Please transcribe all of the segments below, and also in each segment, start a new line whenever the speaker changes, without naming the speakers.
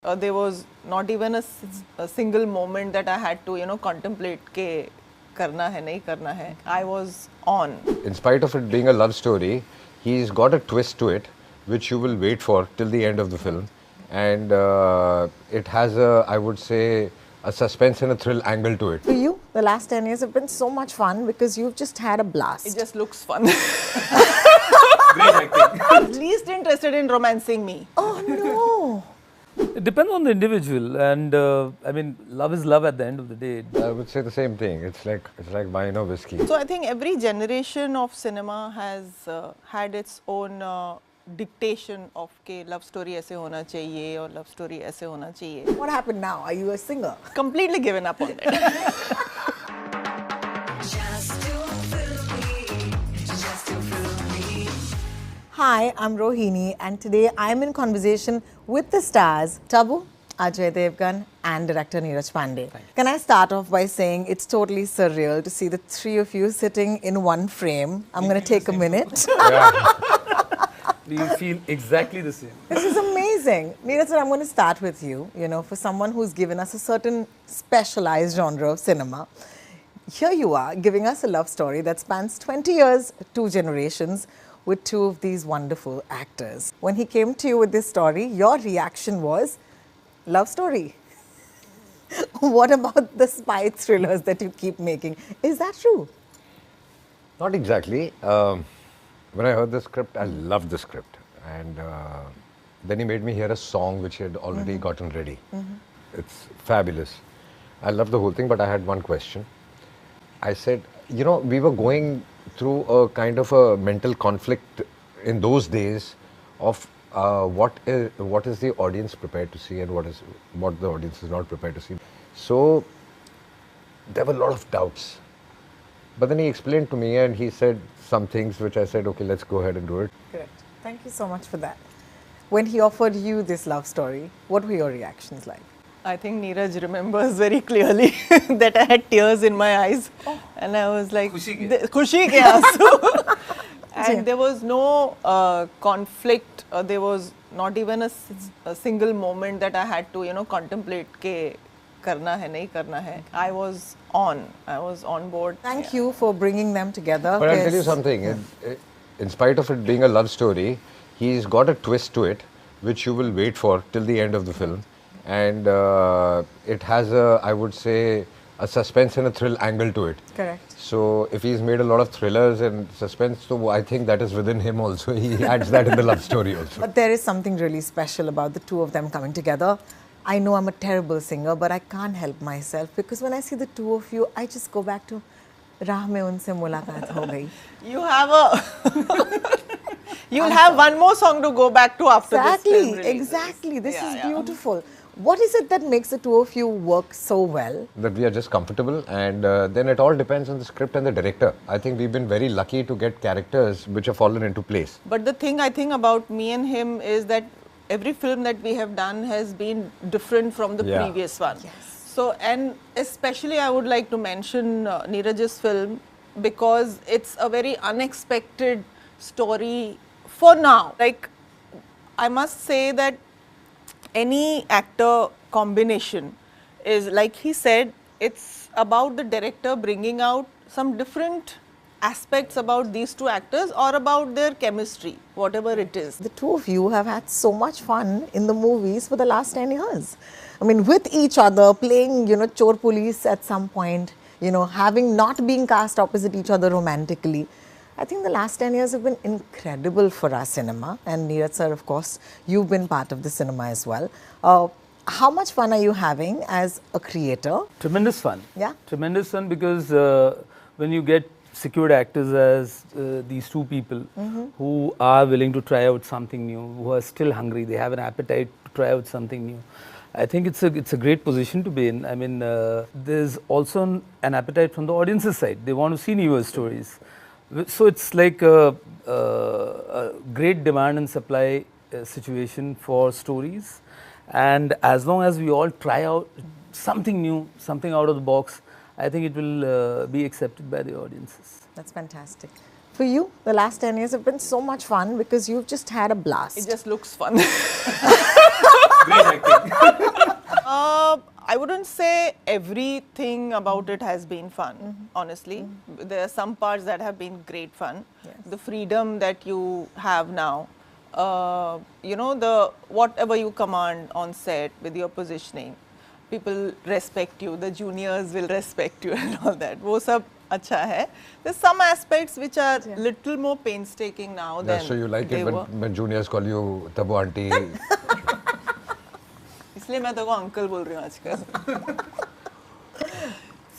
There was not even a single moment that I had to, contemplate ke karna hai, nahi karna hai. I was on.
In spite of it being a love story, he's got a twist to it, which you will wait for till the end of the film. And it has a, I would say, a suspense and a thrill angle to it.
For you, the last 10 years have been so much fun because you've just had a blast.
It just looks fun.
Great acting.
Least interested in romancing me.
Oh no!
It depends on the individual, and I mean, love is love at the end of the day.
I would say the same thing. It's like wine or whiskey.
So I think every generation of cinema has had its own dictation of ke love story aise hona chahiye or love story aise hona chahiye.
What happened now? Are you a singer?
Completely given up on that.
Hi, I'm Rohini, and today I'm in conversation with the stars Tabu, Ajay Devgan, and director Neeraj Pandey. Can I start off by saying it's totally surreal to see the three of you sitting in one frame? I'm going to take a minute.
We feel exactly the same.
This is amazing. Neeraj, I'm going to start with you. You know, for someone who's given us a certain specialized genre of cinema, here you are giving us a love story that spans 20 years, 2 generations, with 2 of these wonderful actors. When he came to you with this story, your reaction was, love story. What about the spy thrillers that you keep making? Is that true?
Not exactly. When I heard the script, I loved the script. And then he made me hear a song which he had already gotten ready. It's fabulous. I love the whole thing, but I had one question. I said, you know, we were going through a kind of a mental conflict in those days of what is the audience prepared to see and what the audience is not prepared to see. So there were a lot of doubts. But then he explained to me and he said some things which I said, okay, let's go ahead and do it.
Correct. Thank you so much for that. When he offered you this love story, what were your reactions like?
I think Neeraj remembers very clearly that I had tears in my eyes. And I was like, Khushi ke aansu. And there was no conflict. There was not even a single moment that I had to, contemplate ke karna hai, nahi karna hai. I was on board.
Thank you for bringing them together.
But I'll tell you something, in spite of it being a love story, he's got a twist to it, which you will wait for till the end of the film. And it has a, I would say, a suspense and a thrill angle to it.
Correct.
So if he's made a lot of thrillers and suspense, so I think that is within him also. He adds that in the love story also.
But there is something really special about the 2 of them coming together. I know I'm a terrible singer, but I can't help myself because when I see the 2 of you, I just go back to Raah mein unse mulaqat ho gayi.
You have you'll have one more song to go back to after this film releases.
Exactly. This is beautiful. What is it that makes the 2 of you work so well?
That we are just comfortable, and then it all depends on the script and the director. I think we've been very lucky to get characters which have fallen into place.
But the thing I think about me and him is that every film that we have done has been different from the previous one.
Yes.
So, and especially I would like to mention Neeraj's film because it's a very unexpected story for now. Like, I must say that any actor combination is, like he said, it's about the director bringing out some different aspects about these 2 actors or about their chemistry, whatever it is.
The 2 of you have had so much fun in the movies for the last 10 years. I mean, with each other, playing, Chor Police at some point, having not being cast opposite each other romantically. I think the last 10 years have been incredible for our cinema. And Neeraj sir, of course, you've been part of the cinema as well. How much fun are you having as a creator?
Tremendous fun.
Yeah.
Tremendous fun because when you get secured actors as these 2 people who are willing to try out something new, who are still hungry, they have an appetite to try out something new. I think it's a great position to be in. I mean, there's also an appetite from the audience's side. They want to see newer stories. So it's like a great demand and supply situation for stories. And as long as we all try out something new, something out of the box, I think it will be accepted by the audiences.
That's fantastic. For you, the last 10 years have been so much fun because you've just had a blast.
It just looks fun.
Great acting.
I wouldn't say everything about it has been fun, honestly. There are some parts that have been great fun.
Yes.
The freedom that you have now, you know, the whatever you command on set with your positioning, people respect you, the juniors will respect you and all that. वो सब अच्छा है. There's some aspects which are little more painstaking now than
So you like
they
it
were.
when juniors call you Tabu auntie?
इसलिए मैं तेको uncle बोल रही हूँ आजकल.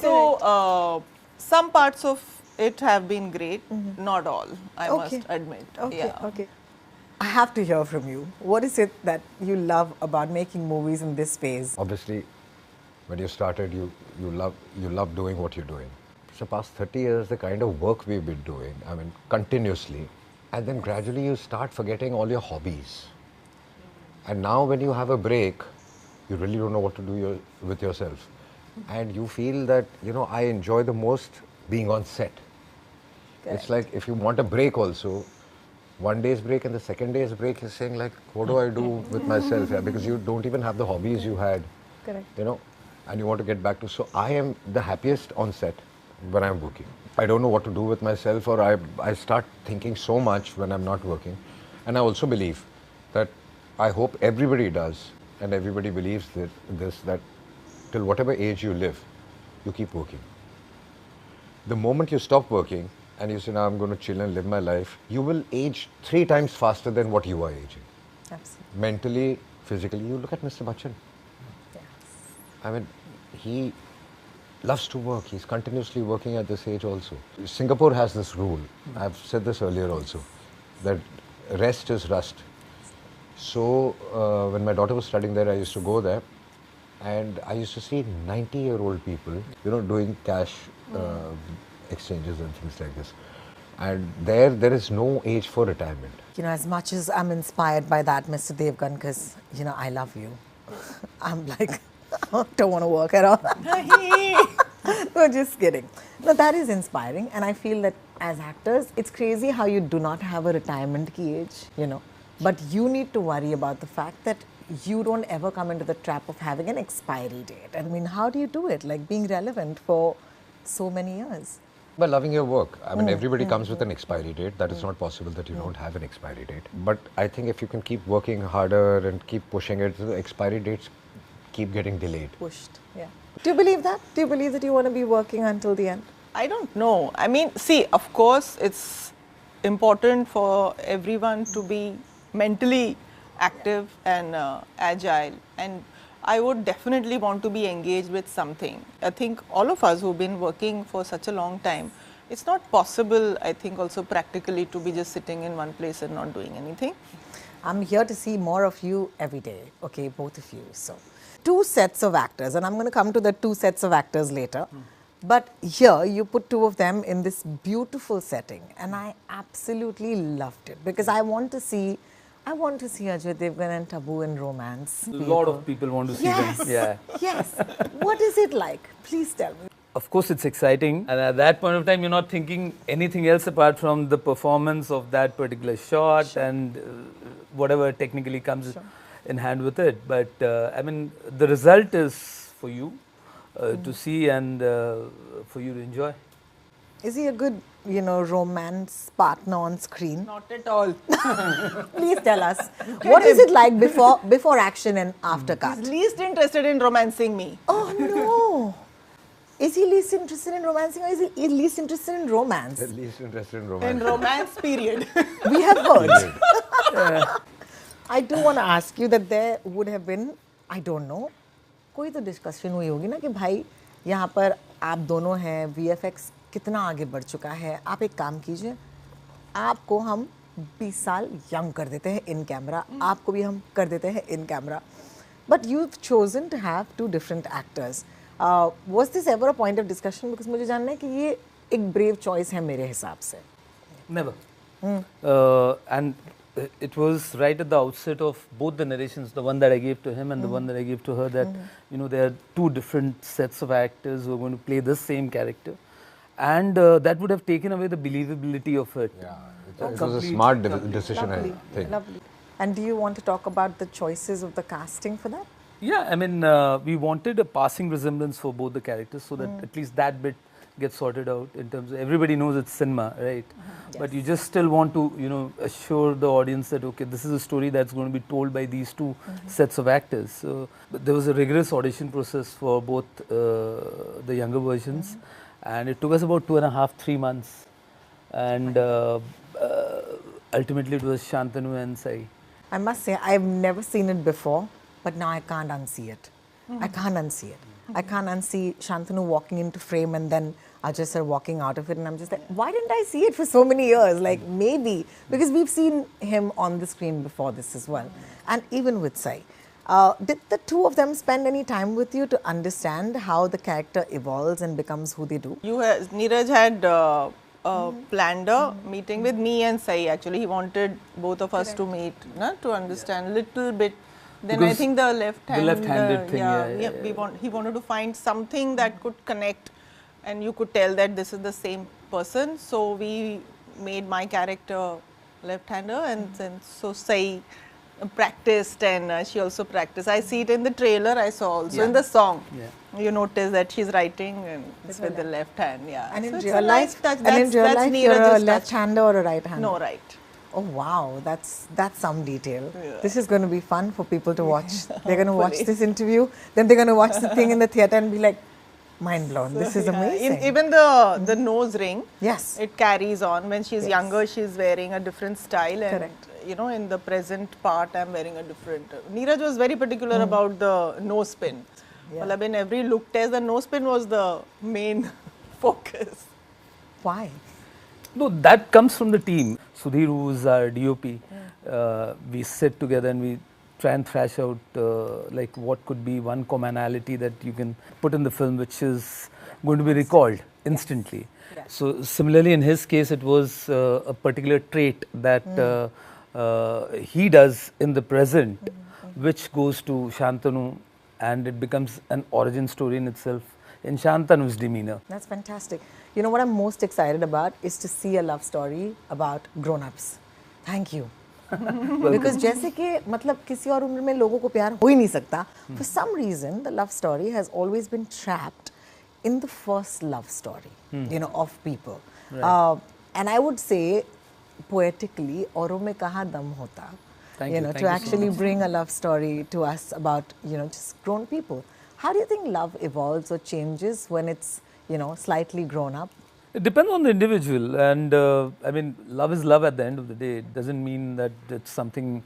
So some parts of it have been great, not all, I must admit.
Okay. I have to hear from you. What is it that you love about making movies in this phase?
Obviously, when you started, you love doing what you're doing. So past 30 years, the kind of work we've been doing, I mean, continuously, and then gradually you start forgetting all your hobbies. And now when you have a break, you really don't know what to do with yourself. And you feel that, you know, I enjoy the most being on set.
Correct.
It's like if you want a break also, one day's break and the second day's break is saying like, what do I do with myself? Yeah, because you don't even have the hobbies you had.
Correct.
You know, and you want to get back to. So I am the happiest on set when I'm working. I don't know what to do with myself, or I start thinking so much when I'm not working. And I also believe that I hope everybody does, and everybody believes that till whatever age you live, you keep working. The moment you stop working and you say, now I'm going to chill and live my life, you will age 3 times faster than what you are aging.
Absolutely.
Mentally, physically. You look at Mr. Bachchan.
Yes.
I mean, he loves to work. He's continuously working at this age also. Singapore has this rule. I've said this earlier also, that rest is rust. So when my daughter was studying there, I used to go there, and I used to see 90-year-old people, you know, doing cash exchanges and things like this. And there is no age for retirement.
You know, as much as I'm inspired by that, Mr. Devgan, because, you know, I love you. I'm like, I don't want to work at all. No, just kidding. No, that is inspiring. And I feel that as actors, it's crazy how you do not have a retirement key age, you know. But you need to worry about the fact that you don't ever come into the trap of having an expiry date. I mean, how do you do it? Like being relevant for so many years.
By loving your work. I mean, everybody comes with an expiry date. That is not possible that you don't have an expiry date. But I think if you can keep working harder and keep pushing it, the expiry dates keep getting delayed.
Pushed, yeah. Do you believe that? Do you believe that you want to be working until the end?
I don't know. I mean, see, of course, it's important for everyone to be mentally active and agile, and I would definitely want to be engaged with something. I think all of us who've been working for such a long time, it's not possible, I think, also practically to be just sitting in one place and not doing anything.
I'm here to see more of you every day, okay, both of you. So, 2 sets of actors, and I'm going to come to the 2 sets of actors later. But here, you put 2 of them in this beautiful setting, and I absolutely loved it because I want to see Ajay Devgan and Tabu in romance.
A lot of people want to see them. Yeah.
Yes. What is it like? Please tell me.
Of course, it's exciting, and at that point of time, you're not thinking anything else apart from the performance of that particular shot and whatever technically comes in hand with it. But I mean, the result is for you to see and for you to enjoy.
Is he a good, you know, romance partner on screen?
Not at all.
Please tell us. What is it like before action and after cut?
He's least interested in romancing me.
Oh no! Is he least interested in romancing, or is he least interested in romance?
At least interested in romance.
In romance, period.
We have heard. I do want to ask you that there would have been, I don't know, कोई तो discussion हुई होगी ना कि भाई यहाँ पर आप दोनों हैं, VFX कितना आगे बढ़ चुका है, आप एक काम कीजिए, आपको हम 20 साल यंग कर देते हैं इन कैमरा, आपको भी हम कर देते हैं in camera. But you've chosen to have 2 different actors. Was this ever a point of discussion? Because मुझे जानना है कि ये एक brave choice है मेरे हिसाब से.
Never. And it was right at the outset of both the narrations, the one that I gave to him and the one that I gave to her, that you know, there are 2 different sets of actors who are going to play this same character. and that would have taken away the believability of it.
Yeah, it was a smart decision, I think.
Lovely. And do you want to talk about the choices of the casting for that?
Yeah, I mean, we wanted a passing resemblance for both the characters, so that at least that bit gets sorted out in terms of everybody knows it's cinema, right? But you just still want to, you know, assure the audience that okay, this is a story that's going to be told by these two sets of actors. So but there was a rigorous audition process for both the younger versions, and it took us about 2.5, 3 months, and ultimately it was Shantanu and Saie.
I must say, I've never seen it before, but now I can't unsee it. I can't unsee it. I can't unsee Shantanu walking into frame and then Ajay sir walking out of it, and I'm just like, why didn't I see it for so many years? Like, maybe, because we've seen him on the screen before this as well. And even with Saie. Did the two of them spend any time with you to understand how the character evolves and becomes who they do?
Neeraj had planned a meeting with me and Saie. Actually, he wanted both of us to meet, to understand a little bit. Then
Because
I think the
left-handed thing,
he wanted to find something that could connect, and you could tell that this is the same person. So we made my character left-hander, and then so Saie practiced, and she also practiced. I see it in the trailer. I saw also in the song. You notice that she's writing and it's with the left hand. Yeah.
And in
So it's
real
a nice
life,
touch.
and in real life, you're a
Neeraj's touch.
left-hander or a right-hander?
No, right.
Oh wow, that's some detail. This is going to be fun for people to watch. They're going to watch this interview, then they're going to watch the thing in the theatre and be like, mind blown. This is amazing.
Even the nose ring.
Yes.
It carries on. When she's younger, she's wearing a different style, and
Correct.
you know, in the present part, I'm wearing a different. Neeraj was very particular about the nose pin. Well, in every look test, the nose pin was the main focus.
Why?
No, that comes from the team. Sudhir, who is our DOP, we sit together and we try and thrash out like what could be one commonality that you can put in the film which is going to be recalled instantly. So similarly in his case it was a particular trait that he does in the present which goes to Shantanu, and it becomes an origin story in itself in Shantanu's demeanor.
That's fantastic. You know what I'm most excited about is to see a love story about grown-ups. Thank you. Because जैसे कि मतलब किसी और उम्र में लोगों को प्यार हो ही नहीं सकता. For some reason, the love story has always been trapped in the first love story, you know, of people. And I would say, poetically, औरों में कहा दम होता. You know, to actually bring a love story to us about, you know, just grown people. How do you think love evolves or changes when it's, you know, slightly grown up?
It depends on the individual, and I mean, love is love at the end of the day. It doesn't mean that it's something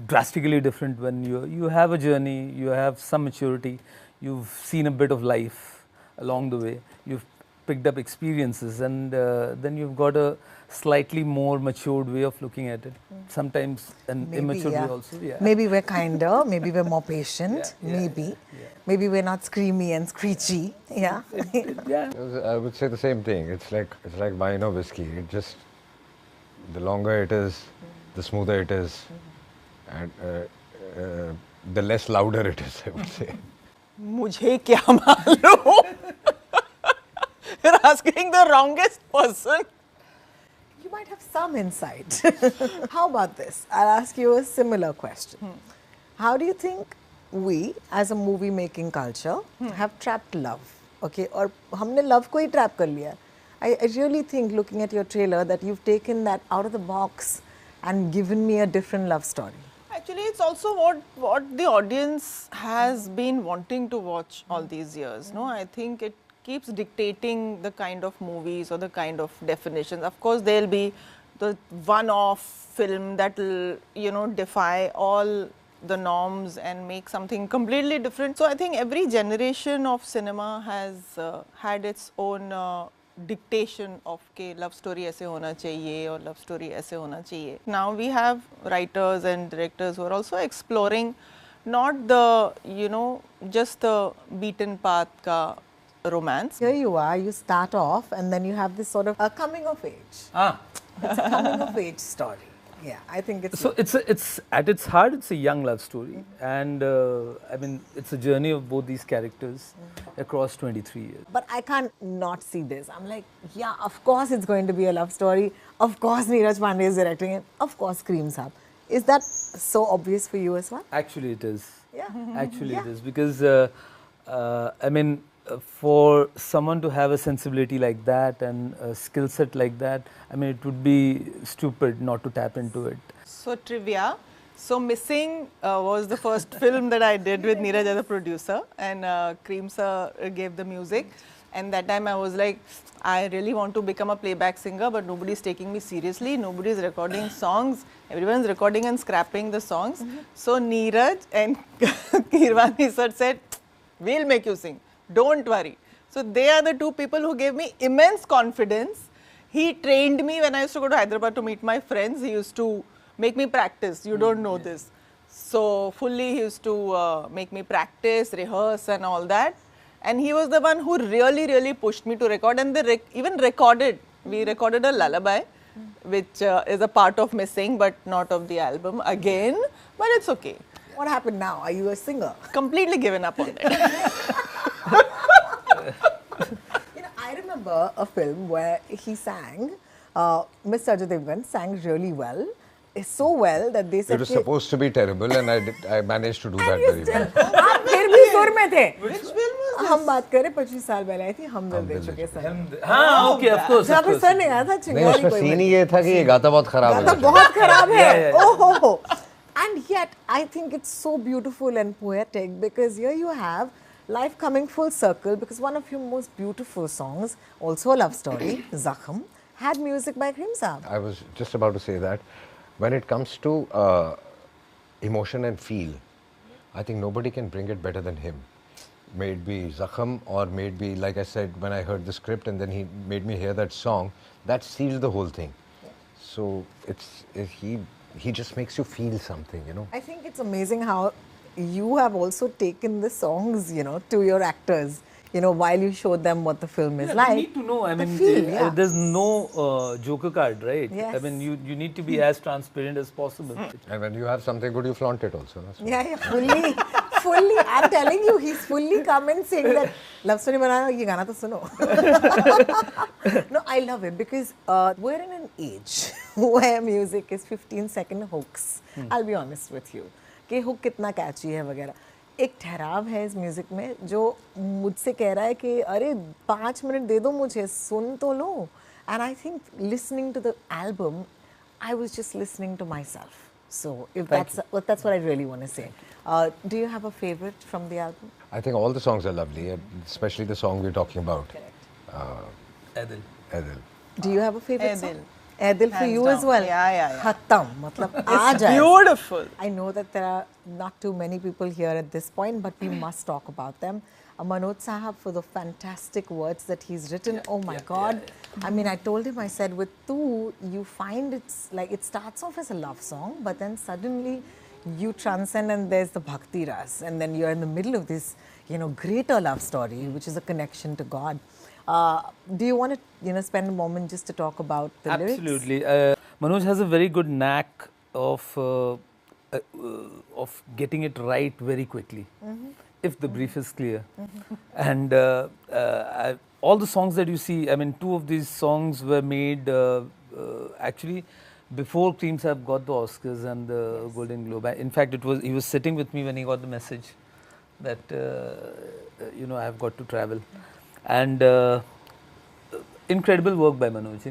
drastically different when you have a journey, you have some maturity, you've seen a bit of life along the way, you've picked up experiences, and then you've got a slightly more matured way of looking at it. Sometimes an immature way also. Yeah.
Maybe we're kinder, maybe we're more patient, maybe. Maybe we're not screamy and screechy. Yeah.
I would say the same thing. It's like wine or whiskey. It just, the longer it is, the smoother it is, and the less louder it is, I would say.
मुझे क्या मालूम? You're asking the wrongest person.
You might have some insight. How about this? I'll ask you a similar question. How do you think we, as a movie making culture, have trapped love? Okay, or हमने love को ही trap कर लिया. I really think, looking at your trailer, that you've taken that out of the box and given me a different love story.
Actually, it's also what the audience has been wanting to watch all these years. No, I think it keeps dictating the kind of movies or the kind of definitions. Of course, there'll be the one-off film that will, you know, defy all the norms and make something completely different. So I think every generation of cinema has had its own dictation of के love story ऐसे होना चाहिए और love story ऐसे होना चाहिए. Now we have writers and directors who are also exploring not the, you know, just the beaten path का romance.
Here you are, you start off and then you have this sort of a coming of age. It's a coming of age story. Yeah, I think it's...
So it's at its heart, it's a young love story, and I mean, it's a journey of both these characters across 23 years.
But I can't not see this. I'm like, yeah, of course it's going to be a love story. Of course Neeraj Pandey is directing it. Of course Cream Saab. Is that so obvious for you as well?
Actually, it is.
Yeah.
Actually, it is, because I mean, for someone to have a sensibility like that and a skill set like that, I mean, it would be stupid not to tap into it.
So trivia. So Missing was the first film that I did with Neeraj as a producer, and Cream sir gave the music. And that time I was like, I really want to become a playback singer, but nobody's taking me seriously. Nobody's recording songs. Everyone's recording and scrapping the songs. So Neeraj and Keervani sir said, we'll make you sing. Don't worry. So they are the two people who gave me immense confidence. He trained me when I used to go to Hyderabad to meet my friends. He used to make me practice. You don't know this. So fully he used to make me practice, rehearse and all that. And he was the one who really pushed me to record, and they even recorded. We recorded a lullaby, which is a part of Missing but not of the album again, but it's okay.
What happened now? Are you a singer?
Completely given up on that.
You know, I remember a film where he sang, Mr. Ajay Devgan sang really well. So well that they said
it was supposed to be terrible, and I managed to do that very well.
आप फिर भी सुर में थे.
Which film was this?
हम बात करें 25 साल पहले आई थी हम दिल दे चुके सनम.
हाँ, okay, of course.
जहाँ पे सर नहीं आया था
नहीं,
चिंगारी
उसमें
कोई
सीन ही ये था कि ये गाता बहुत खराब है.
गाता बहुत खराब है.
Yeah.
Oh. And yet I think it's so beautiful and poetic, because here you have life coming full circle, because one of your most beautiful songs, also a love story, Zakham, had music by Cream Saab.
I was just about to say that. When it comes to emotion and feel, I think nobody can bring it better than him. May it be Zakham, or may it be, like I said, when I heard the script and then he made me hear that song, that seals the whole thing. So he just makes you feel something, you know.
I think it's amazing how you have also taken the songs, you know, to your actors, you know, while you show them what the film is like.
You need to know. I mean,
feel,
there's no joker card, right?
Yes.
I mean, you need to be as transparent as possible.
And when you have something good, you flaunt it also. No? So
Yeah, fully. I'm telling you, he's fully come and saying that love story banana, ye gana to suno. No, I love it, because we're in an age where music is 15-second hooks. I'll be honest with you. कि hook कितना catchy है वगैरह. एक ठहराव है इस music में जो मुझसे कह रहा है कि अरे 5 मिनट दे दो मुझे, सुन तो लो. And I think listening to the album, I was just listening to myself. So if that's what I really want to say. Do you have a favorite from the album?
I think all the songs are lovely, especially the song we're talking about.
Adil.
Adil.
Do you have a favorite
Adil.
song? Adil for
Hands
you
down.
as well.
Yeah.
Khatam. मतलब आ जाए.
Beautiful.
I know that there are not too many people here at this point, but we must talk about them. Manoj Sahab for the fantastic words that he's written. Oh my God. I mean, I told him, I said, with Tu, you find it's like, it starts off as a love song, but then suddenly you transcend and there's the bhakti ras, and then you're in the middle of this, you know, greater love story, which is a connection to God. Do you want to, you know, spend a moment just to talk about the lyrics?
Absolutely. Manoj has a very good knack of getting it right very quickly, if the brief is clear. And all the songs that you see, I mean, 2 of these songs were made actually before Cream Saab got the Oscars and the Golden Globe. In fact, he was sitting with me when he got the message that you know, I have got to travel. And incredible work by Manoj,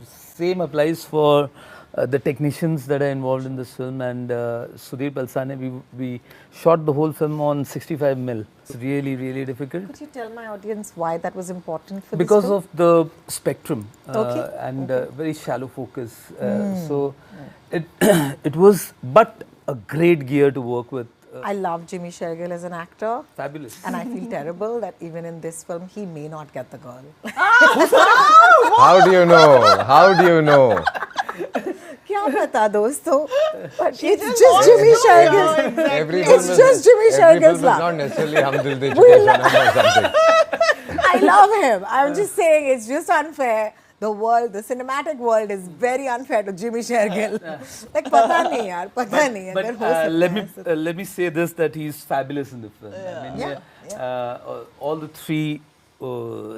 Same applies for the technicians that are involved in this film, and Sudhir Palsane. We shot the whole film on 65mm. It's really difficult.
Could you tell my audience why that was important for
because
this film?
of the spectrum
Okay.
and very shallow focus. So it was but a great gear to work with.
I love Jimmy Shergill as an actor.
Fabulous.
And I feel terrible that even in this film, he may not get the girl.
How do you know? How do you know?
क्या पता दोस्तों? But
She
it's
just
just
wants
Jimmy
to know.
Shergill.
Exactly.
Every
It's
film
just Jimmy
every
Shergill's
film is
love.
not necessarily Hum Dil De Chuke Sanam or something.
I love him. I'm just saying it's just unfair the world, the cinematic world is very unfair to Jimmy Shergill. Like, pata nahi yaar, pata nahi.
But let me say this, that he's fabulous in the film. I mean, all the three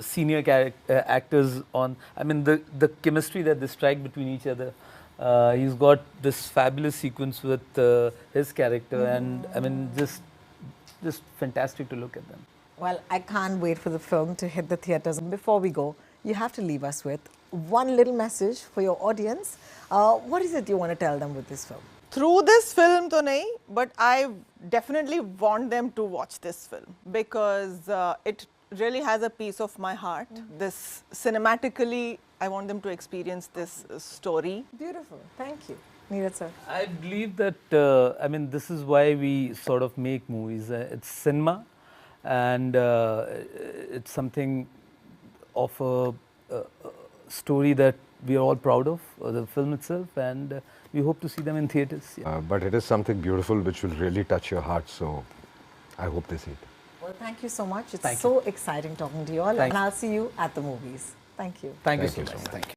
senior actors on, I mean, the chemistry that they strike between each other. He's got this fabulous sequence with his character, and I mean, just fantastic to look at them.
Well, I can't wait for the film to hit the theatres. Before we go, you have to leave us with one little message for your audience. What is it you want to tell them with this film?
Through this film, to nahi, but I definitely want them to watch this film because it really has a piece of my heart. This cinematically, I want them to experience this story.
Beautiful. Thank you. Neeraj sir.
I believe that, I mean, this is why we sort of make movies. It's cinema, and it's something of a story that we are all proud of, the film itself, and we hope to see them in theatres. Yeah.
But it is something beautiful which will really touch your heart, so I hope they see it.
Well, thank you so much. It's
Thank
so exciting talking to you all,
Thank
and I'll see you at the movies. Thank you.
Thank you so much.
Thank you.